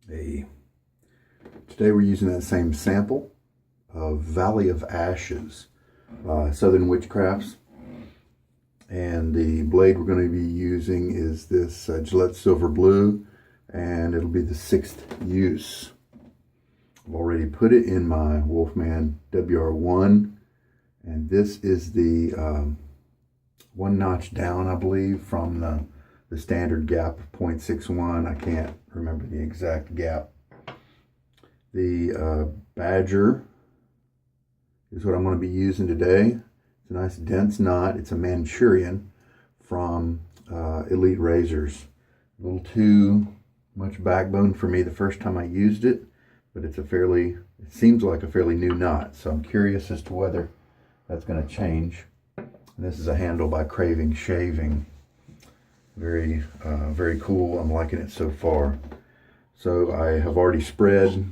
Today we're using that same sample of Valley of Ashes by Southern Witchcrafts. And the blade we're going to be using is this Gillette Silver Blue, and it'll be the 6th use. I've already put it in my Wolfman WR1, and this is the one notch down, I believe, from the standard gap of 0.61. I can't remember the exact gap. The Badger is what I'm going to be using today. It's a nice dense knot. It's a Manchurian from Elite Razors. A little too much backbone for me the first time I used it, but it seems like a fairly new knot. So I'm curious as to whether that's going to change. And this is a handle by CravingShaving. Very, very cool. I'm liking it so far. So I have already spread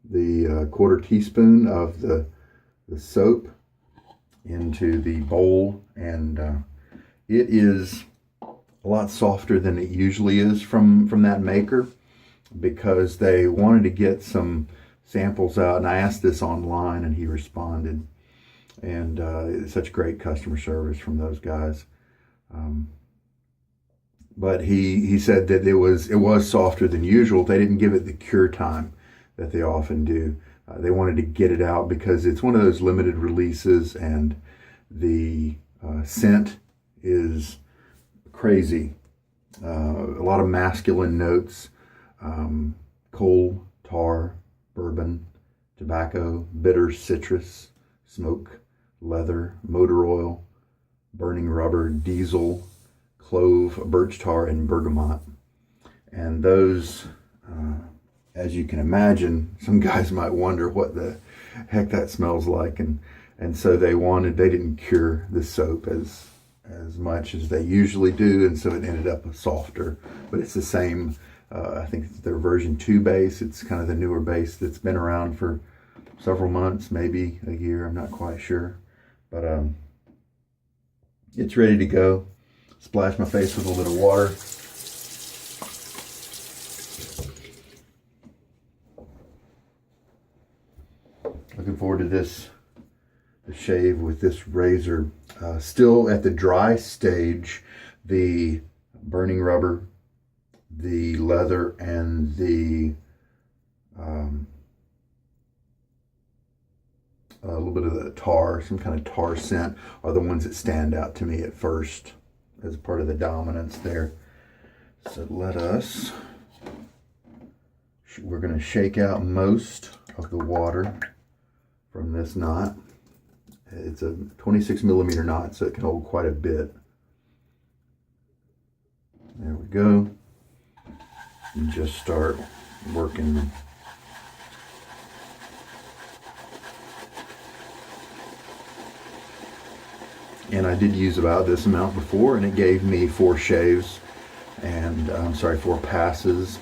the 1/4 teaspoon of the soap into the bowl, and it is a lot softer than it usually is from that maker, because they wanted to get some samples out, and I asked this online and he responded, and it's such great customer service from those guys. But he said that it was softer than usual. They didn't give it the cure time that they often do. They wanted to get it out because it's one of those limited releases, and the scent is crazy. A lot of masculine notes, coal, tar, bourbon, tobacco, bitter citrus, smoke, leather, motor oil, burning rubber, diesel, clove, birch tar, and bergamot. And those, as you can imagine, some guys might wonder what the heck that smells like, and so they didn't cure the soap as much as they usually do, and so it ended up softer. But it's the same, I think it's their version 2 base. It's kind of the newer base that's been around for several months, maybe a year, I'm not quite sure. But it's ready to go. Splash my face with a little water. Looking forward to the shave with this razor. Still at the dry stage, the burning rubber, the leather, and the a little bit of the tar, some kind of tar scent, are the ones that stand out to me at first as part of the dominance there. So we're going to shake out most of the water from this knot. It's a 26 millimeter knot, so it can hold quite a bit. There we go. And just start working. And I did use about this amount before, and it gave me 4 shaves, and 4 passes.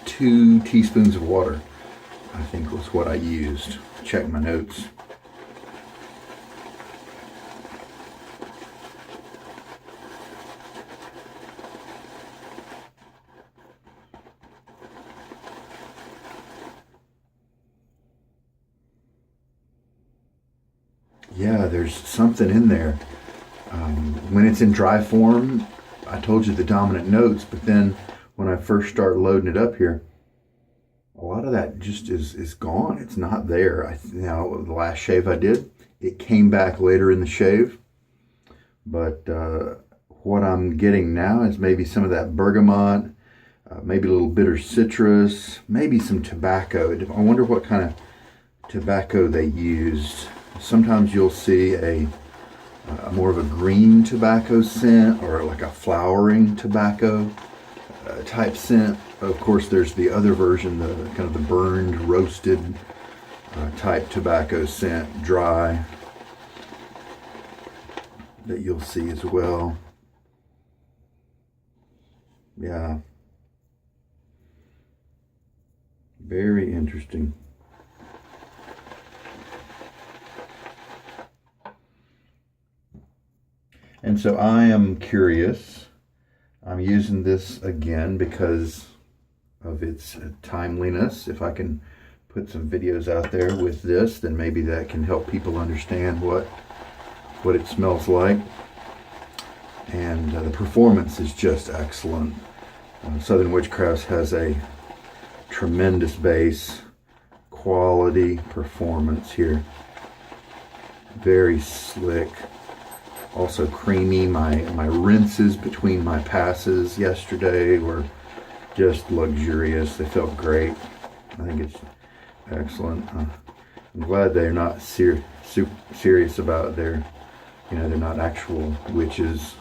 2 teaspoons of water, I think, was what I used. Check my notes. Yeah, there's something in there. When it's in dry form, I told you the dominant notes, but then when I first start loading it up here, a lot of that just is gone. It's not there. The last shave I did, it came back later in the shave, but what I'm getting now is maybe some of that bergamot, maybe a little bitter citrus, maybe some tobacco. I wonder what kind of tobacco they used. Sometimes you'll see a more of a green tobacco scent, or like a flowering tobacco type scent. Of course, there's the other version, the kind of the burned, roasted type tobacco scent, dry, that you'll see as well. Yeah, very interesting. And so I am curious. I'm using this again because of its timeliness. If I can put some videos out there with this, then maybe that can help people understand what it smells like. And the performance is just excellent. Southern Witchcrafts has a tremendous base, quality performance here. Very slick, also creamy. My rinses between my passes yesterday were just luxurious. They felt great. I think it's excellent. I'm glad they're not serious about they're not actual witches.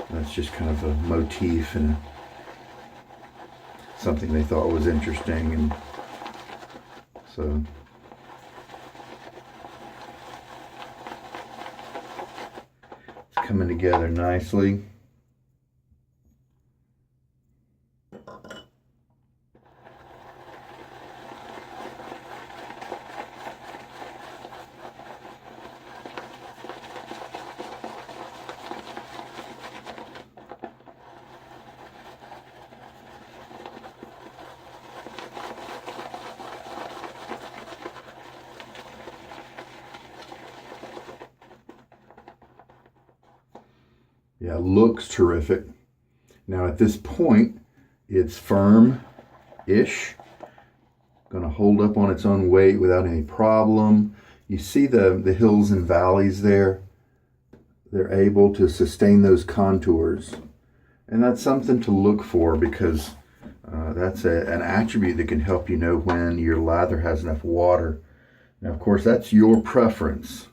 That's just kind of a motif and something they thought was interesting, and so it's coming together nicely. Yeah, looks terrific. Now at this point, it's firm-ish. Going to hold up on its own weight without any problem. You see the hills and valleys there? They're able to sustain those contours. And that's something to look for, because that's an attribute that can help you know when your lather has enough water. Now, of course, that's your preference.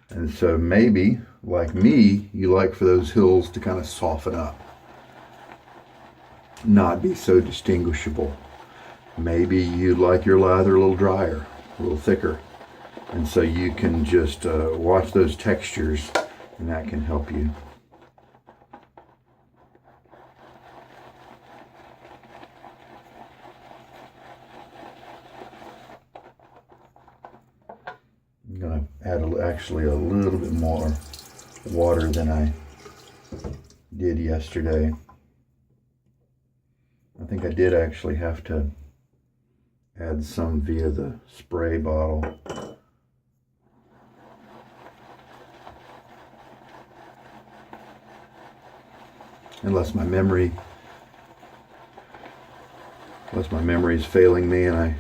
And so maybe, like me, you like for those hills to kind of soften up, not be so distinguishable. Maybe you like your lather a little drier, a little thicker. And so you can just watch those textures, and that can help you. I'm going to add actually a little bit more water than I did yesterday. I think I did actually have to add some via the spray bottle. Unless my memory is failing me, and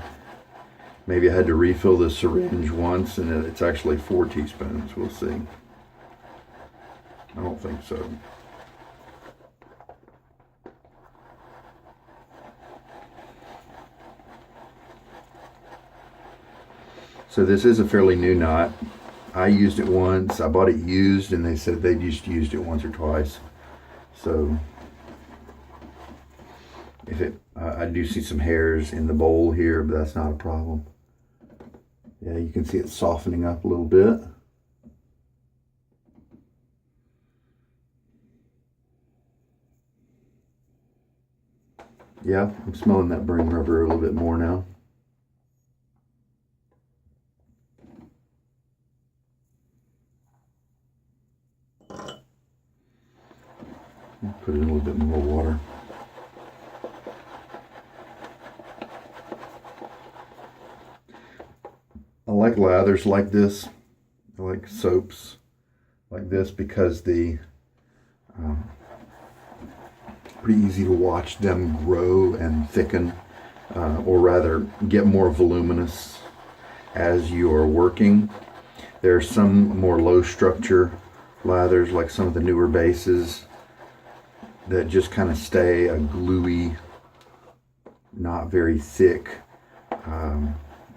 maybe I had to refill the syringe once, and it's actually 4 teaspoons. We'll see. I don't think so. So this is a fairly new knot. I used it once. I bought it used, and they said they just used it once or twice. So I do see some hairs in the bowl here, but that's not a problem. Yeah, you can see it softening up a little bit. Yeah, I'm smelling that burning rubber a little bit more now. Put in a little bit more water. I like lathers like this. I like soaps like this because it's pretty easy to watch them grow and thicken, or rather get more voluminous as you are working. There are some more low structure lathers, like some of the newer bases, that just kind of stay a gluey, not very thick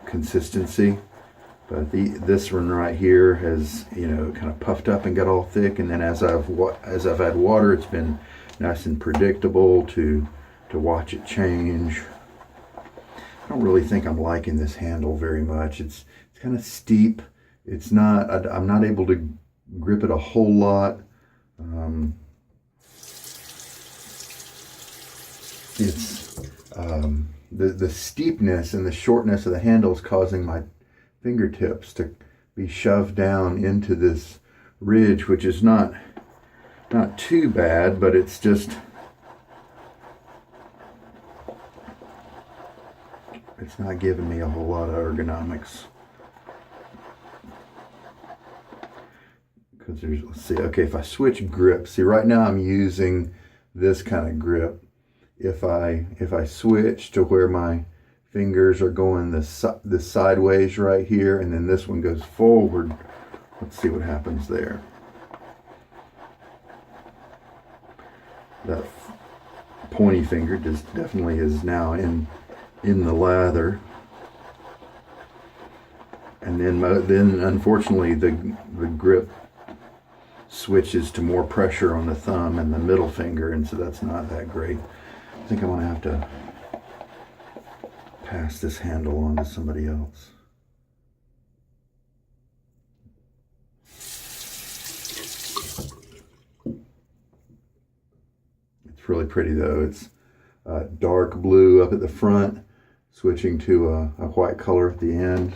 consistency. But this one right here has, kind of puffed up and got all thick, and then as I've had water, it's been nice and predictable to watch it change. I don't really think I'm liking this handle very much. It's kind of steep. It's not. I'm not able to grip it a whole lot. It's the steepness and the shortness of the handle is causing my fingertips to be shoved down into this ridge, which is not too bad, but it's just it's not giving me a whole lot of ergonomics. Because there's, let's see, okay, if I switch grip, see right now I'm using this kind of grip. If I switch to where my fingers are going this sideways right here, and then this one goes forward, let's see what happens there. That pointy finger just definitely is now in the lather, and then unfortunately the grip switches to more pressure on the thumb and the middle finger, and so that's not that great. I think I'm going to have to pass this handle on to somebody else. It's really pretty though. It's dark blue up at the front, switching to a white color at the end.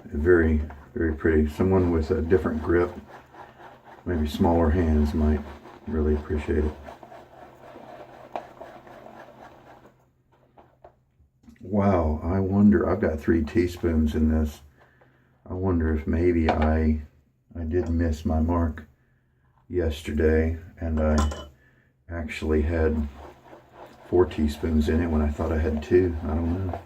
Very, very pretty. Someone with a different grip, maybe smaller hands, might really appreciate it. Wow, I wonder, I've got 3 teaspoons in this. I wonder if maybe I did miss my mark yesterday, and I actually had 4 teaspoons in it when I thought I had 2. I don't know.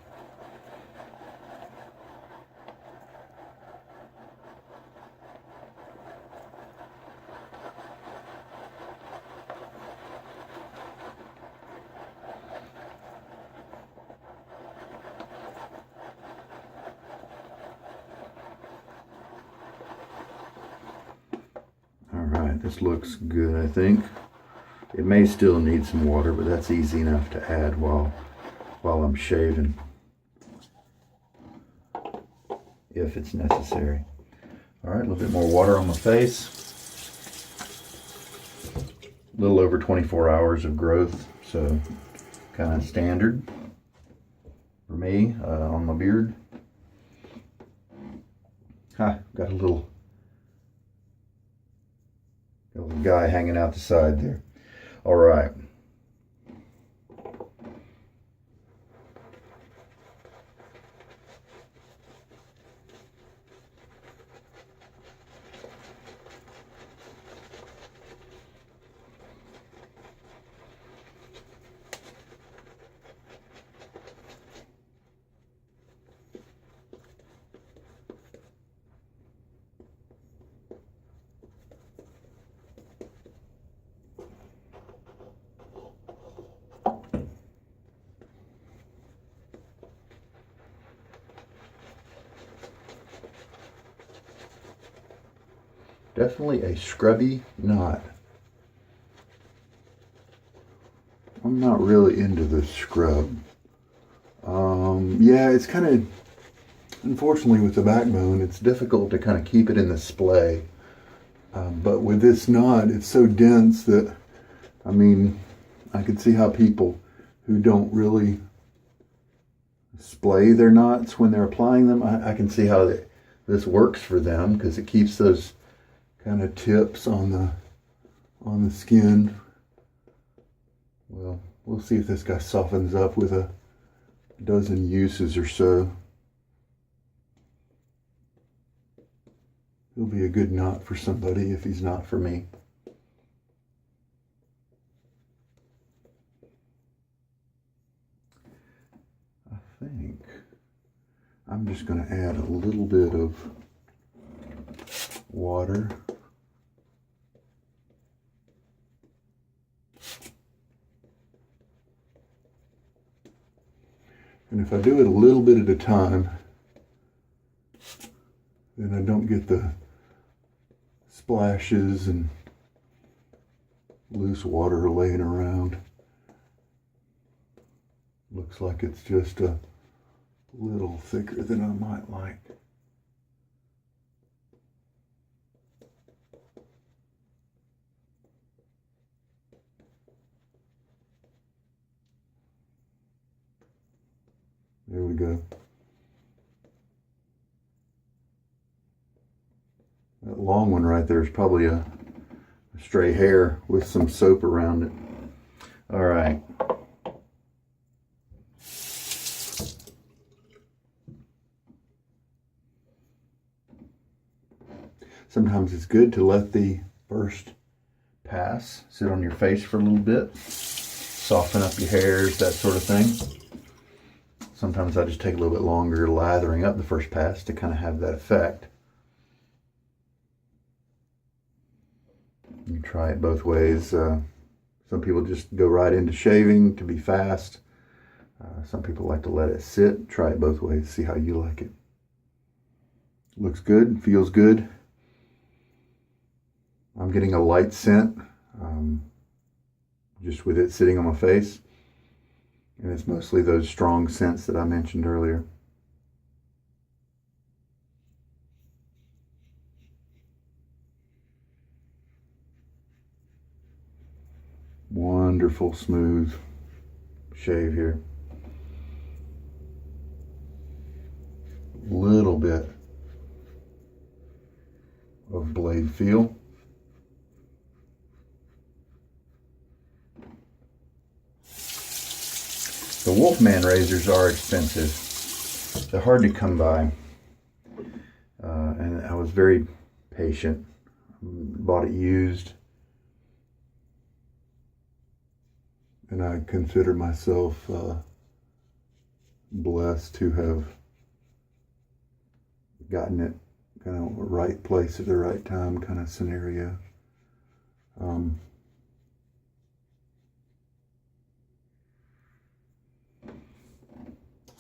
This looks good, I think. It may still need some water, but that's easy enough to add while I'm shaving, if it's necessary. All right, a little bit more water on my face. A little over 24 hours of growth, so kind of standard for me on my beard. Got a little guy hanging out the side there. All right. Definitely a scrubby knot. I'm not really into the scrub. Yeah, it's kind of, unfortunately with the backbone, it's difficult to kind of keep it in the splay. But with this knot, it's so dense that, I mean, I could see how people who don't really splay their knots when they're applying them, I can see how this works for them, because it keeps those kind of tips on the skin. Well, we'll see if this guy softens up with a dozen uses or so. He'll be a good knot for somebody if he's not for me. I think I'm just going to add a little bit of water. And if I do it a little bit at a time, then I don't get the splashes and loose water laying around. Looks like it's just a little thicker than I might like. There we go. That long one right there is probably a stray hair with some soap around it. All right. sometimes it's good to let the first pass sit on your face for a little bit, soften up your hairs, that sort of thing. Sometimes I just take a little bit longer lathering up the first pass to kind of have that effect. You try it both ways. Some people just go right into shaving to be fast. Some people like to let it sit. Try it both ways, see how you like it. Looks good, feels good. I'm getting a light scent just with it sitting on my face. And it's mostly those strong scents that I mentioned earlier. Wonderful smooth shave here. Little bit of blade feel. The Wolfman razors are expensive. They're hard to come by. And I was very patient. Bought it used. And I consider myself blessed to have gotten it kind of right place at the right time kind of scenario.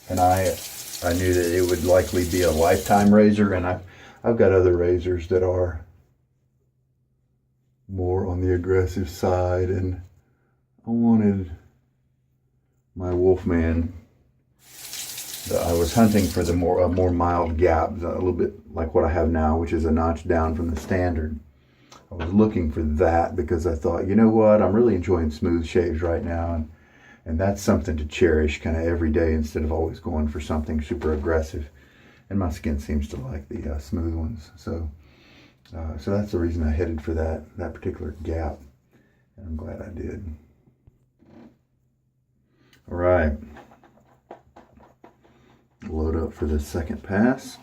And I knew that it would likely be a lifetime razor, and I've got other razors that are more on the aggressive side, and I wanted my Wolfman. I was hunting for the more mild gap, a little bit like what I have now, which is a notch down from the standard. I was looking for that because I thought, you know what, I'm really enjoying smooth shaves right now, and that's something to cherish kind of every day instead of always going for something super aggressive. And my skin seems to like the smooth ones, so that's the reason I headed for that particular gap, and I'm glad I did. All right, load up for the second pass.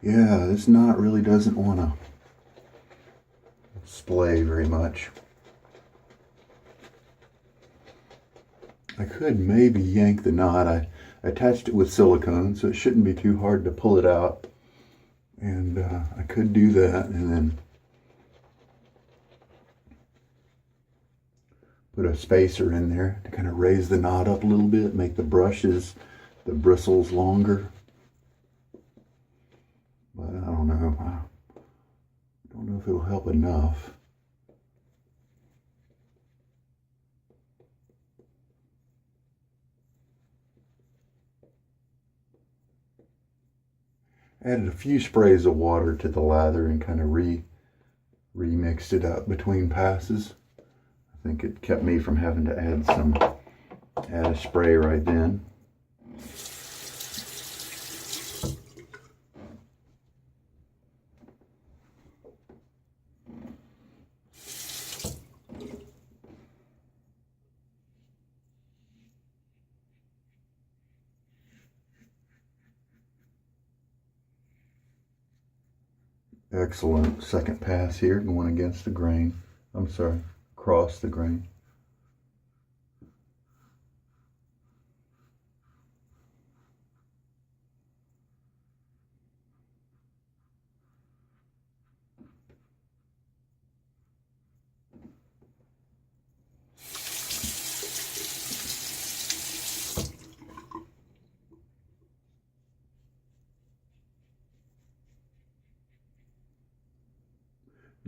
Yeah, this knot really doesn't want to splay very much. I could maybe yank the knot. I attached it with silicone, so it shouldn't be too hard to pull it out. And I could do that and then put a spacer in there to kind of raise the knot up a little bit, make the brushes, the bristles longer. But I don't know. I don't know if it'll help enough. Added a few sprays of water to the lather and kind of remixed it up between passes. I think it kept me from having to add a spray right then. Excellent second pass here, going against the grain. I'm sorry, across the grain.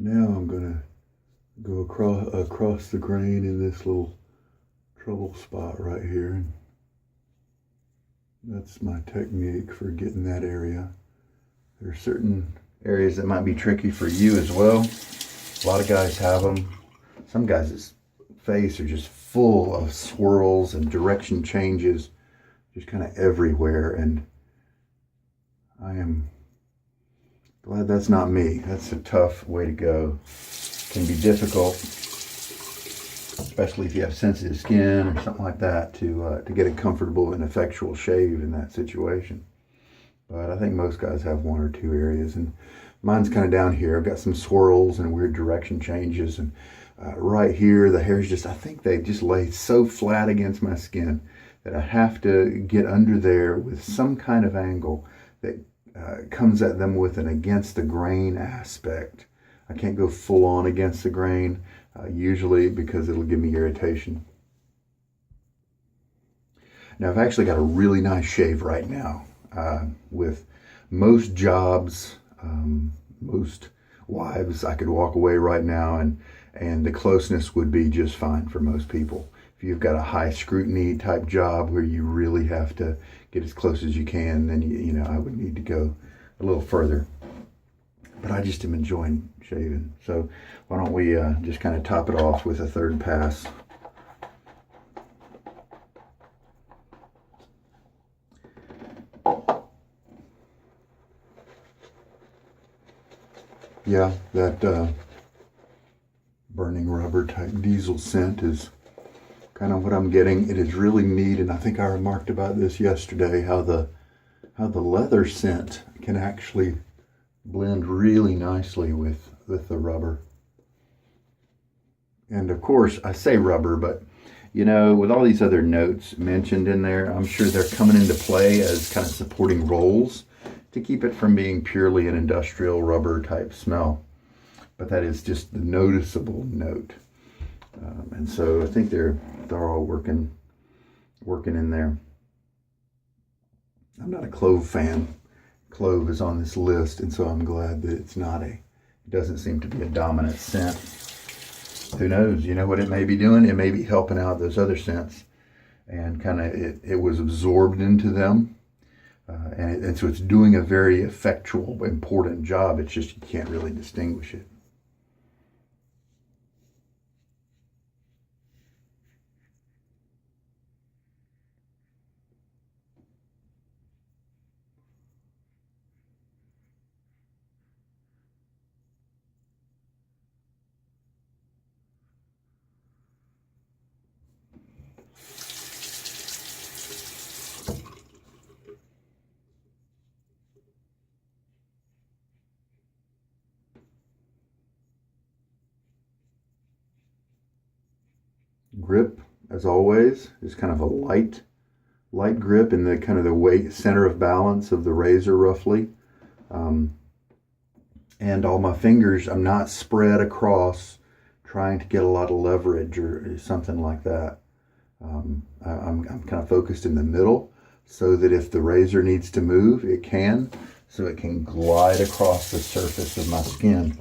Now I'm going to go across the grain in this little trouble spot right here. That's my technique for getting that area. There are certain areas that might be tricky for you as well. A lot of guys have them. Some guys' face are just full of swirls and direction changes, just kind of everywhere, and I am glad that's not me. That's a tough way to go. Can be difficult. especially if you have sensitive skin or something like that, to get a comfortable and effectual shave in that situation. But I think most guys have one or two areas, and mine's kind of down here. I've got some swirls and weird direction changes, and right here the hairs just, I think they just lay so flat against my skin that I have to get under there with some kind of angle that comes at them with an against the grain aspect. I can't go full on against the grain usually, because it'll give me irritation. Now I've actually got a really nice shave right now. With most jobs, most wives, I could walk away right now and the closeness would be just fine for most people. If you've got a high scrutiny type job where you really have to get as close as you can, then you know, I would need to go a little further. But I just am enjoying shaving. So why don't we just kind of top it off with a third pass. Yeah, that burning rubber type diesel scent is kind of what I'm getting. It is really neat, and I think I remarked about this yesterday, how the leather scent can actually blend really nicely with the rubber. And of course, I say rubber, but you know, with all these other notes mentioned in there, I'm sure they're coming into play as kind of supporting roles to keep it from being purely an industrial rubber type smell. But that is just the noticeable note. And so I think they're all working in there. I'm not a clove fan. Clove is on this list, and so I'm glad that it doesn't seem to be a dominant scent. Who knows? You know what it may be doing? It may be helping out those other scents, and kind of it was absorbed into them. And so it's doing a very effectual, important job. It's just you can't really distinguish it. Grip, as always, is kind of a light grip in the kind of the weight center of balance of the razor, roughly. And all my fingers, I'm not spread across trying to get a lot of leverage or something like that. I'm kind of focused in the middle, so that if the razor needs to move, it can, so it can glide across the surface of my skin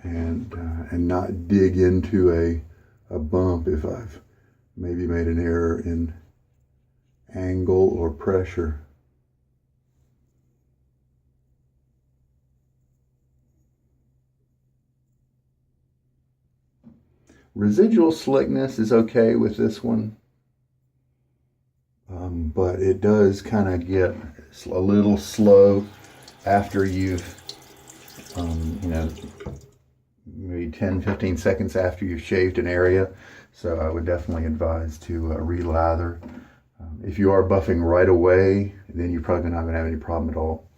and not dig into a bump if I've maybe made an error in angle or pressure. Residual slickness is okay with this one, but it does kind of get a little slow after you've, you know, maybe 10-15 seconds after you've shaved an area. So I would definitely advise to re-lather. If you are buffing right away, then you're probably not going to have any problem at all.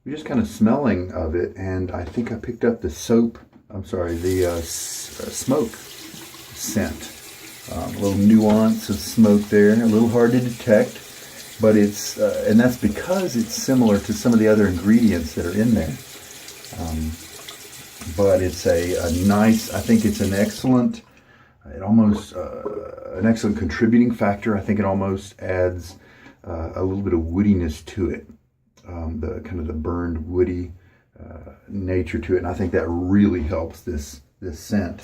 We're just kind of smelling of it, and I think I picked up the smoke scent. A little nuance of smoke there, a little hard to detect, but it's, and that's because it's similar to some of the other ingredients that are in there. But it's a nice, I think it's an excellent, an excellent contributing factor. I think it almost adds a little bit of woodiness to it, the kind of the burned woody nature to it, and I think that really helps this scent.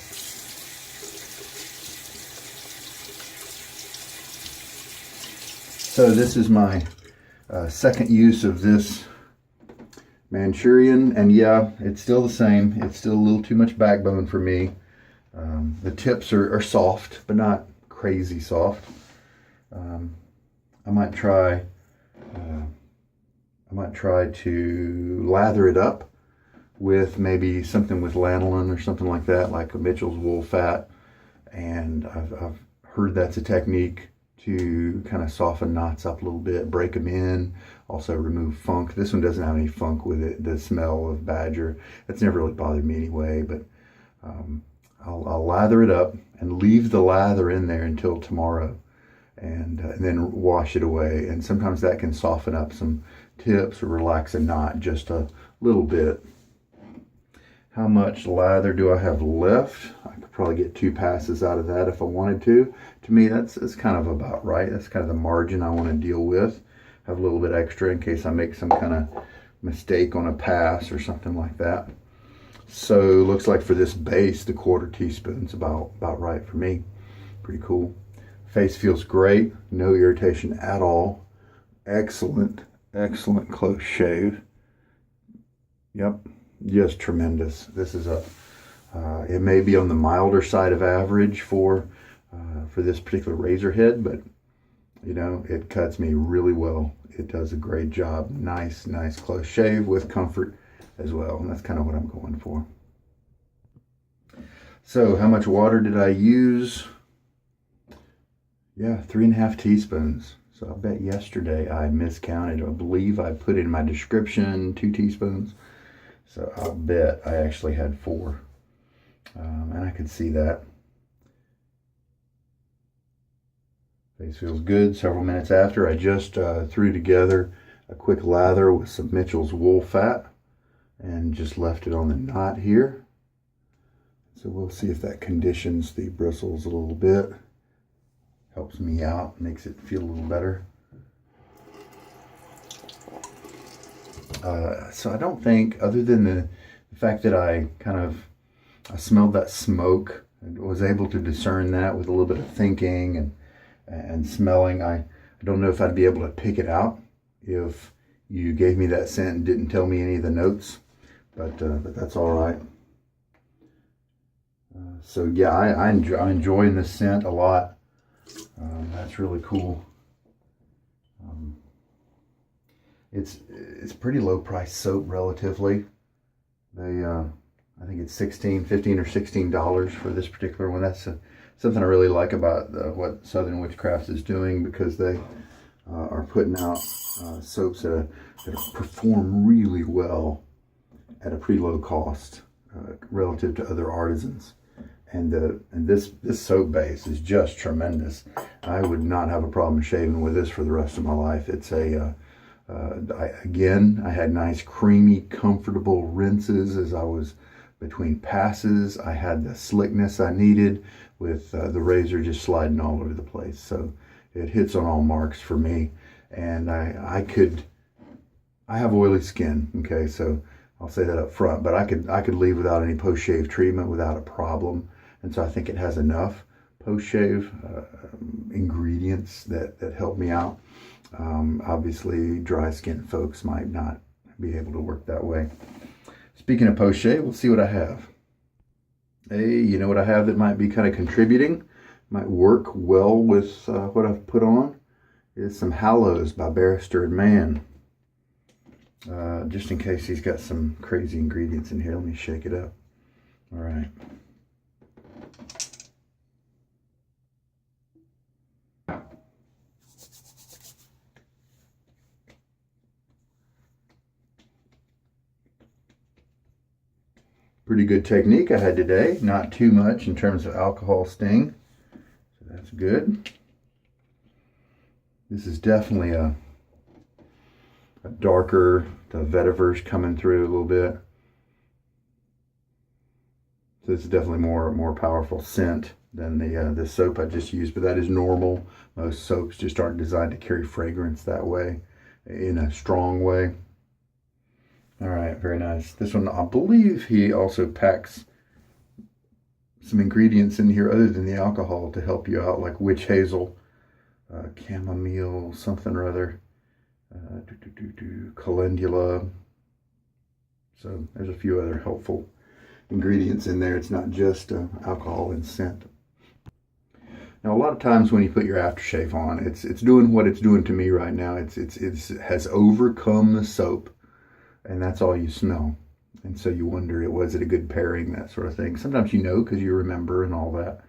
So this is my second use of this Manchurian, and yeah, it's still the same. It's still a little too much backbone for me. The tips are soft, but not crazy soft. I might try to lather it up with maybe something with lanolin or something like that, like a Mitchell's wool fat. And I've heard that's a technique to kind of soften knots up a little bit, break them in, also remove funk. This one doesn't have any funk with it, the smell of badger. That's never really bothered me anyway, but I'll lather it up and leave the lather in there until tomorrow, and then wash it away. And sometimes that can soften up some tips or relax a knot just a little bit. How much lather do I have left? I could probably get 2 passes out of that if I wanted to. To me, that's kind of about right. That's kind of the margin I want to deal with. Have a little bit extra in case I make some kind of mistake on a pass or something like that. So looks like for this base, the 1/4 teaspoon's about right for me. Pretty cool. Face feels great. No irritation at all. Excellent close shave. Yep. Just tremendous. This is it may be on the milder side of average for this particular razor head, but you know, it cuts me really well. It does a great job. Nice close shave with comfort as well, and that's kind of what I'm going for. So how much water did I use? Yeah, 3½ teaspoons. So I bet yesterday I miscounted. I believe I put in my description 2 teaspoons. So I'll bet I actually had 4. And I could see that. Face feels good. Several minutes after, I just threw together a quick lather with some Mitchell's wool fat and just left it on the knot here. So we'll see if that conditions the bristles a little bit. Helps me out, makes it feel a little better. So I don't think, other than the fact that I smelled that smoke and was able to discern that with a little bit of thinking and smelling, I don't know if I'd be able to pick it out if you gave me that scent and didn't tell me any of the notes, but that's all right. So yeah, I'm enjoying this scent a lot. That's really cool. It's pretty low price soap relatively. They I think it's $15 or $16 for this particular one. That's something I really like about what Southern Witchcrafts is doing, because they are putting out soaps that perform really well at a pretty low cost relative to other artisans. And this soap base is just tremendous. I would not have a problem shaving with this for the rest of my life. It's again, I had nice, creamy, comfortable rinses as I was between passes. I had the slickness I needed with the razor just sliding all over the place. So it hits on all marks for me. And I have oily skin, okay, so I'll say that up front, but I could leave without any post-shave treatment without a problem. And so I think it has enough post-shave ingredients that help me out. Obviously, dry skin folks might not be able to work that way. Speaking of post-shave, we'll see what I have. Hey, you know what I have that might be kind of contributing, might work well with what I've put on, is some Hallows by Barrister and Mann. Just in case he's got some crazy ingredients in here, let me shake it up. All right. Pretty good technique I had today. Not too much in terms of alcohol sting. So that's good. This is definitely a darker, the vetiver's coming through a little bit. So this is definitely more powerful scent than the soap I just used, but that is normal. Most soaps just aren't designed to carry fragrance that way, in a strong way. All right, very nice. This one, I believe he also packs some ingredients in here other than the alcohol to help you out, like witch hazel, chamomile, something or other, calendula. So there's a few other helpful ingredients in there. It's not just alcohol and scent. Now, a lot of times when you put your aftershave on, it's doing what it's doing to me right now. It has overcome the soap, and that's all you smell. And so you wonder, was it a good pairing, that sort of thing. Sometimes you know because you remember and all that.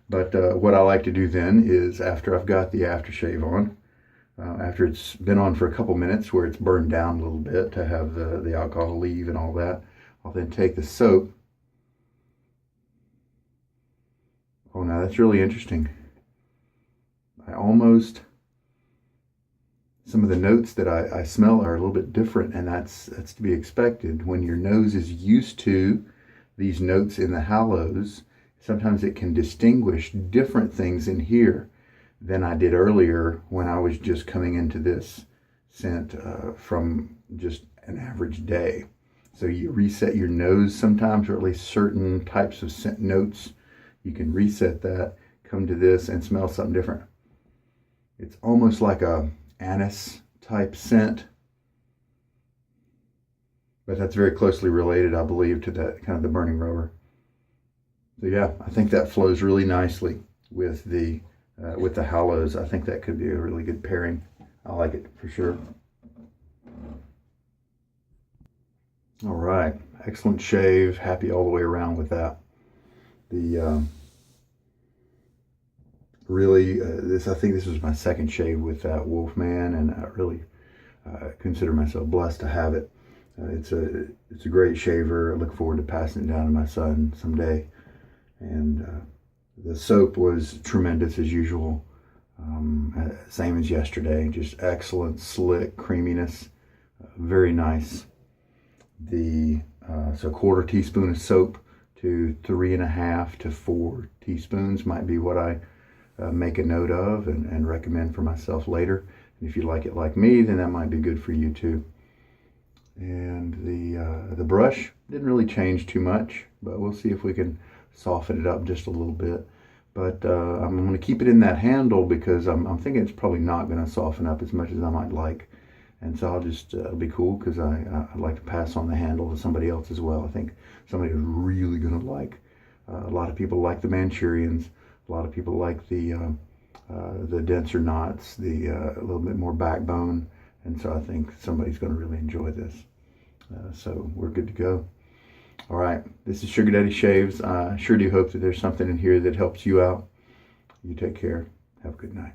But what I like to do then is, after I've got the aftershave on, after it's been on for a couple minutes where it's burned down a little bit to have the alcohol leave and all that, I'll then take the soap. Oh, now that's really interesting. Some of the notes that I smell are a little bit different, and that's to be expected. When your nose is used to these notes in the Hallows, sometimes it can distinguish different things in here than I did earlier when I was just coming into this scent from just an average day. So you reset your nose sometimes, or at least certain types of scent notes. You can reset that, come to this, and smell something different. It's almost like a anise type scent, but that's very closely related, I believe, to that kind of the burning rubber. So yeah, I think that flows really nicely with the Hallows. I think that could be a really good pairing. I like it for sure. All right, excellent shave. Happy all the way around with that. The really, I think this was my second shave with that Wolfman, and I really consider myself blessed to have it. It's a great shaver. I look forward to passing it down to my son someday. And the soap was tremendous as usual, same as yesterday. Just excellent, slick creaminess, very nice. So a quarter teaspoon of soap to 3.5 to 4 teaspoons might be what I make a note of and recommend for myself later. And if you like it like me, then that might be good for you too. And the brush didn't really change too much, but we'll see if we can soften it up just a little bit. But I'm going to keep it in that handle because I'm thinking it's probably not going to soften up as much as I might like. And so I'll just, it'll be cool because I'd like to pass on the handle to somebody else as well. I think somebody is really going to like. A lot of people like the Manchurians. A lot of people like the denser knots, a little bit more backbone. And so I think somebody's going to really enjoy this. So we're good to go. All right, this is Sugar Daddy Shaves. I sure do hope that there's something in here that helps you out. You take care. Have a good night.